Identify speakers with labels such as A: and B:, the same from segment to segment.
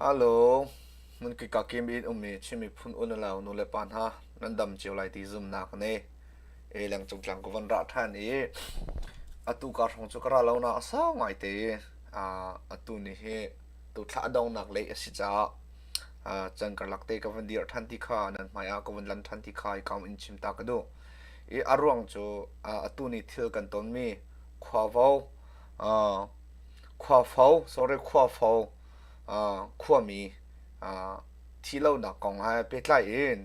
A: ฮัลโหลมันกิกากิมบินมีชิมิพุนอุนลาวนุเลปันฮะนั่นดำเจียวไลตีซุมนักเน่หลังจงจังกวันรัฐานีอตุการของจุกราลาวนาสาวไงเตอตุนี่เฮตุท้าดองนักเลยสิจ้าจังกรลักเตกับวันเดียร์ทันติขานั่นหมายกับวันลันทันติขาอีกอินชิมตากระดูอารวงจูอตุนี่เที่ยวกันต้นมีขวาเฝ้าขวาเฝ้า sorry ขวาเฝ้าขั้วมีที่เราหนักกองให้เป็นไรเอง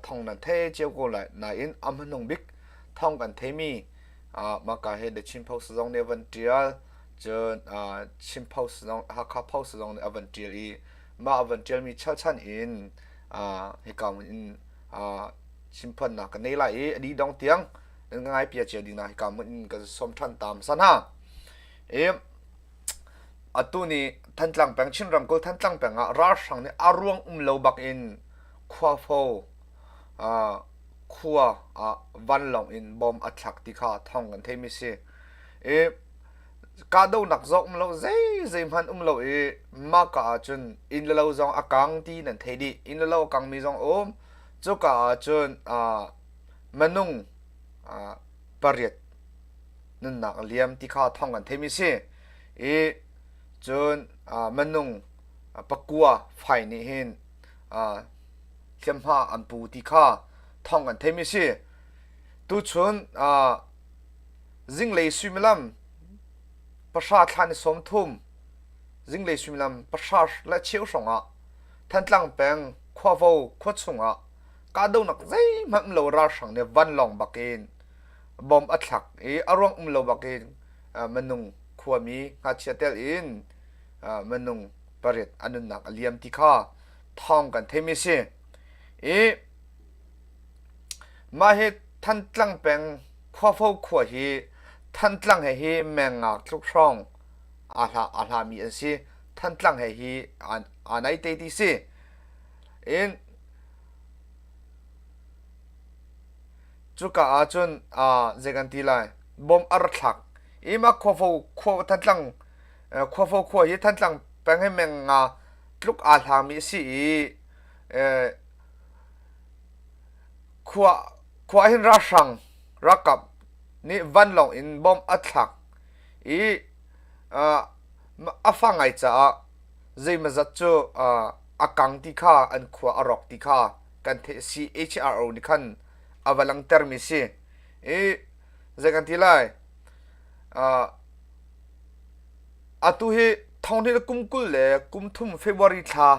A: ท่องนั้นเทเจ้าก็เลยนายเองอำนงบิกท่องกันเทมีมากาเฮดชิมพาวสซองเนวันเดียลจนชิมพาวสซองฮักข้าพาวสซองเนวันเดียลมาวันเดียลมีชัดชันเองให้กำอินชิมพันนักกันในไรดีดองเตียงง่ายเปียเจียดีนะให้กำอินก็สมทันตามสนะอตุนี้ทันตลังแปงชินรำก็ทันตลังแปงราชังเนี่ยอารวงโลบักอินขวาโฟขวาวันลงอินบอมอัดลักติขาท่องกันเทมิซีกาดูนักจอกโลเจมันโลมากาจนอินโลจงอากังตีนั่นเทดีอินโลกังมีจงจุกาจนมนุงปริยนั่นนักเลี้ยมติขาท่องกันเทมิซีจนมันนุ่งปะกัวไฟนี่เห็นเทียมผ้าอันปูติข้าท่องกันเทมิซีตุชนจิงเลยสุมิลัมประชาชนสมทุมจิงเลยสุมิลัมประชาชนและเชี่ยวสงทันตลังแปงขวาโวขวดสงกาดูนักใจมันโลราชังเนี่ยวันลองบักเอนบอมอัดลักอารวงโลบักเอนมันนุ่งขวามีอาเชียเตลอินมันนุ่งปริตอันนักเลียมติข้าท่องกันเทมิซีมาเหตุทันตลังแปงขวาโฟขวาฮีทันตลังให้ฮีแมงงักทุกช่องอาลามีอันซีทันตลังให้ฮีอันไอเตติซีจุกอาจนเจกันทีไลบอมอารักมาขวาโฟขวาทันตลังขวาโฟขวาฮีทันตลังแปงให้แมงงาทุกอาลามีซีขวาเห็นราชังรักกับนี่วันลงอินบอมอัดลักฟังไงจ้าเจมาจัดจูอากังติข้าอันขวาอรอกติข้ากันเท CHRO นี่คันอวลังเตอร์มิซีเจกันทีไรตุเฮทองที่กุมกุลเล่กุมทุ่มเฟบรุรีท่า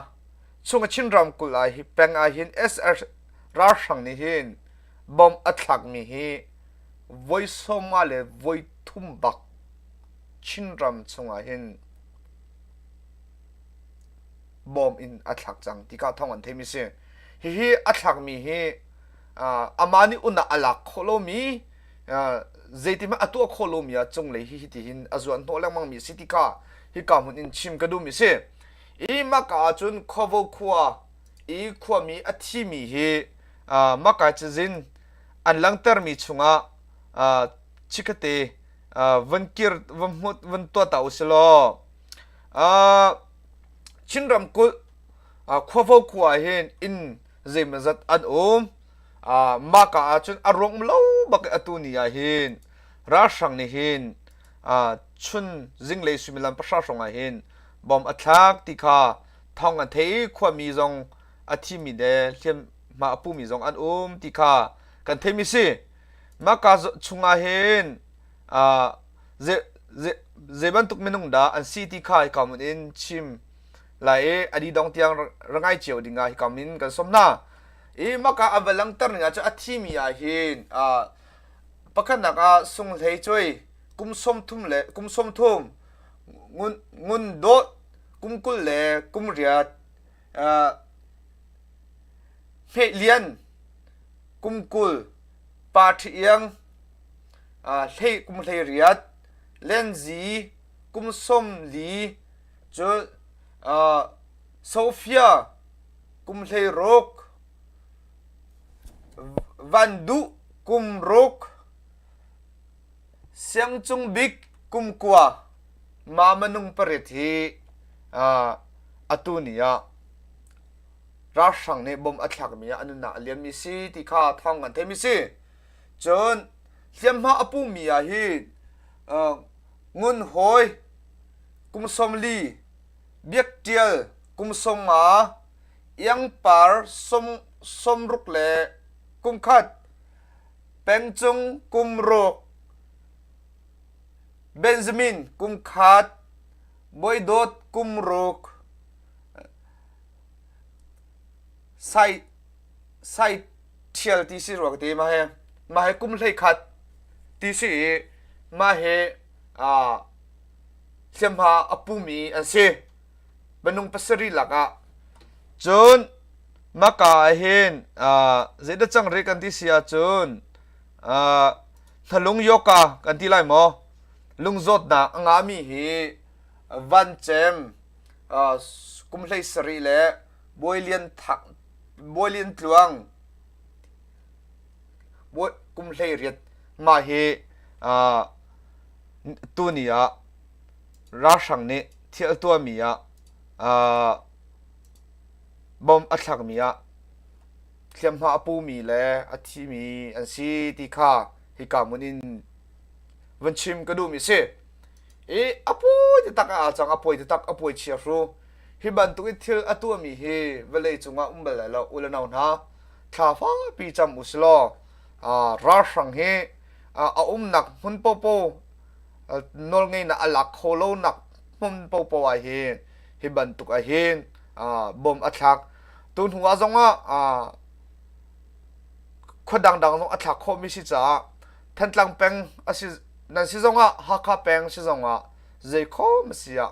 A: ช่วงชินรำกุลไอฮิแปงไอหินราชังนี่หินบอมอัดลักมีฮีไว้สมาเลไว้ทุ่มบักชินรำช่วงไอหินบอมอินอัดลักจังที่ข้าท่องอันเทมิเซฮีอัดลักมีฮีอามานี่อุณอัลลักโคโลมีเจติมาตัวโคโลมีจงเลยฮีที่หินอาจวนโนแรงมังมีสิติกาฮิกามุนอินชิมกระดูมิเซมากาจุนขวาขวาขวามีอัติมีฮีมากาจจินอันลังเตอร์มีชุงชิคเตวันกิร์วันมุดวันตัวตาอุสโลชินรำกุลขวาขวาเห็นอินเจมจัดอันมากาจุนอารมณ์เล่าบักอตุนียเห็นราชังนี่เห็นชุนจิงเลยสุมิลันประชาชนเห็นบอมอัตลักติข้าท่องอันเทขวามีจงอธิมีเดเทียมมาปูมีจงอันติข้ากันเทมิซีมากาชุงอาเห็นเจเจบันตุกเมนุงดาอันซีติข้าให้กำอินชิมไลอดีดองเตียงรังไอเจียวดิ่งให้กำอินกันสมนามากาอเวลังเตอร์เนี่ยจะอธิมีอาเห็นปะกันนักส่งเลยช่วยกุมสมทุมเล่กุมสมทุมงุนโดกุมกุลเล่กุมเรียดเฮเลียนกุมกุลปาทิยังเฮกุมเฮเรียดเลนซีกุมสมลีจูโซเฟียกุมเฮโรกวันดูกุมโรกเสียงจุงบิกกุมกัวมามันุงปริธี atu nia ra sang ne bom athak mi anu na lian mi si ti kha thang kan the mi si chon liam ma apu mi a hi ngun hoi kum som li biak tial kum som ma yang par som ruk le kum khat peng chung kum rok Benjamin kum khat boy dot kum rok sai thial ti si rok ti ma he kum hlei khat ti si ma he siam ha apumi an se benung pasari laka chun maka hen zeda chang re kan ti sia chun thalung yoka kan ti lai mo lungzot na angami hi van chem kum hlei sari le boilian tluang boy kum hlei riat ma he tunia ra sang ne thial tua mia bom athak mia thiam ha apu mi le athi mi an si ti kha hi ka munin vanchim ka du mi se apu ti tak a chang apoi ti tak apoi chia ru hi ban tu thil atu mi he vele chunga umbel la ulanau na tha fa pi cham uslo ra sang he nak hun po nol ngei na alak kholo nak mun po a hi ban tuk a hin bom athak tun huwa zonga khodang dang zong athak kho mi si cha than tlang peng asi nan si zonga hakha peng si zonga zai kho msia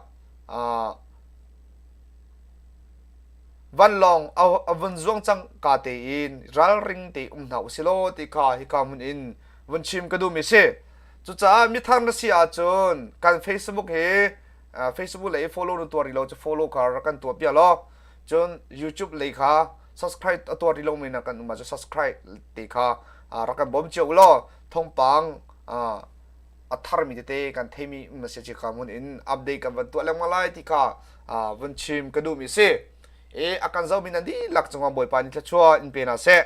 A: van long avun zong chang ka te in ral ring te nau silo ti kha hi ka mun in vun chim ka du mi se chu cha mi thang na sia chun kan Facebook he Facebook le follow no to ri lo chu follow kar kan to pia lo chun YouTube le kha subscribe to ri lo mi na kan ma chu subscribe te kha ra kan bom cheu lo thong pang athar mi te kan themi ma se chi kha mun in update kan van to lang malai ti kha vun chim ka du mi se akan zau min andi lak chunga boy pani thla chua in pe na se